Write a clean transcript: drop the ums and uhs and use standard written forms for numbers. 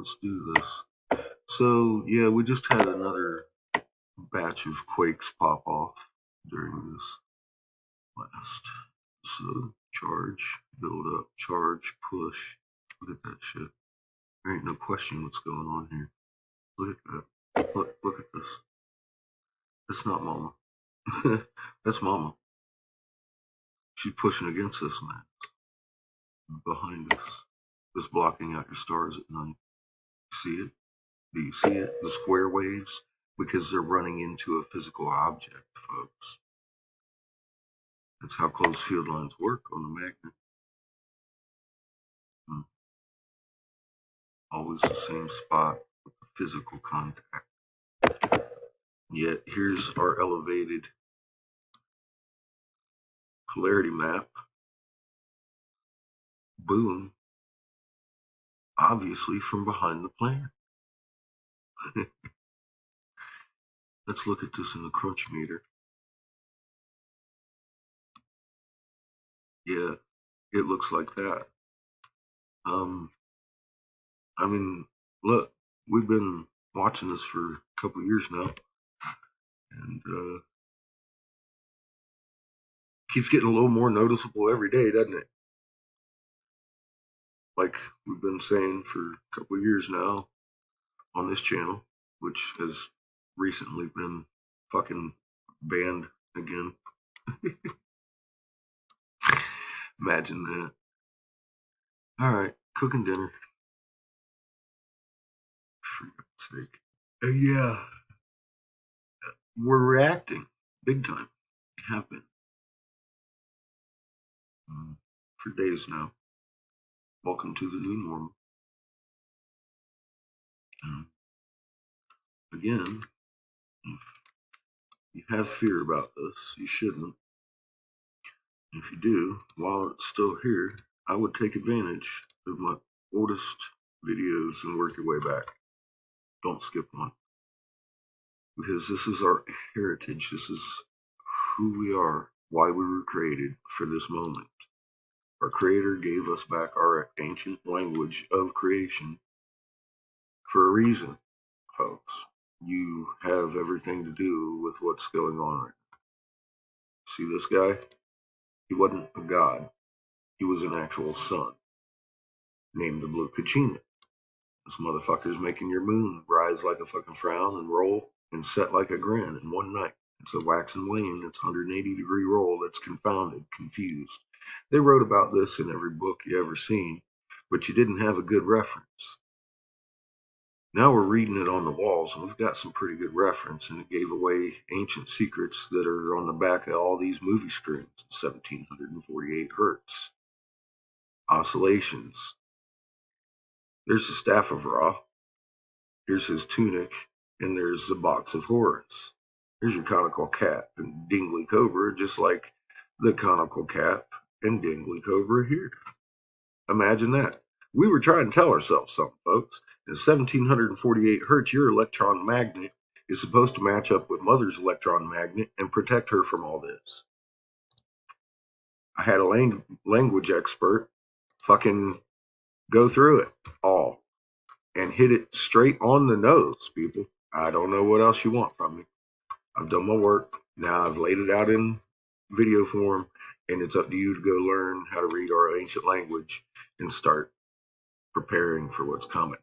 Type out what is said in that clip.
let's do this. So, yeah, we just had another batch of quakes pop off during this last. So, charge, build up, charge, push. Look at that shit. There ain't no question what's going on here. Look at that. Look at this. That's not Mama. That's Mama. She's pushing against us, man. Behind us. Just blocking out your stars at night. See it? Do you see it? The square waves? Because they're running into a physical object, folks. That's how close field lines work on the magnet. Always the same spot with the physical contact. Yet here's our elevated polarity map. Boom. Obviously from behind the planet. Let's look at this in the crunch meter. Yeah, it looks like that. I mean, look, we've been watching this for a couple years now, and keeps getting a little more noticeable every day, doesn't it? Like we've been saying for a couple years now on this channel, which has recently been fucking banned again. Imagine that. All right, cooking dinner. For God's sake. Yeah, we're reacting big time. Have been for days now. Welcome to the new normal. Again, if you have fear about this, you shouldn't. If you do, while it's still here, I would take advantage of my oldest videos and work your way back. Don't skip one. Because this is our heritage. This is who we are, why we were created for this moment. Our Creator gave us back our ancient language of creation for a reason, folks. You have everything to do with what's going on right now. See this guy? He wasn't a god. He was an actual sun, named the Blue Kachina. This motherfucker's making your moon rise like a fucking frown and roll and set like a grin in one night. It's a wax and wane, it's 180-degree roll that's confounded, confused. They wrote about this in every book you ever seen, but you didn't have a good reference. Now we're reading it on the walls, and we've got some pretty good reference, and it gave away ancient secrets that are on the back of all these movie screens. 1748 hertz. Oscillations. There's the staff of Ra. Here's his tunic, and there's the box of Horus. Here's your conical cap and dingly cobra, just like the conical cap and dingly cobra here. Imagine that. We were trying to tell ourselves something, folks. At 1748 hertz, your electron magnet is supposed to match up with Mother's electron magnet and protect her from all this. I had a language expert fucking go through it all and hit it straight on the nose, people. I don't know what else you want from me. I've done my work. Now I've laid it out in video form, and it's up to you to go learn how to read our ancient language and start preparing for what's coming.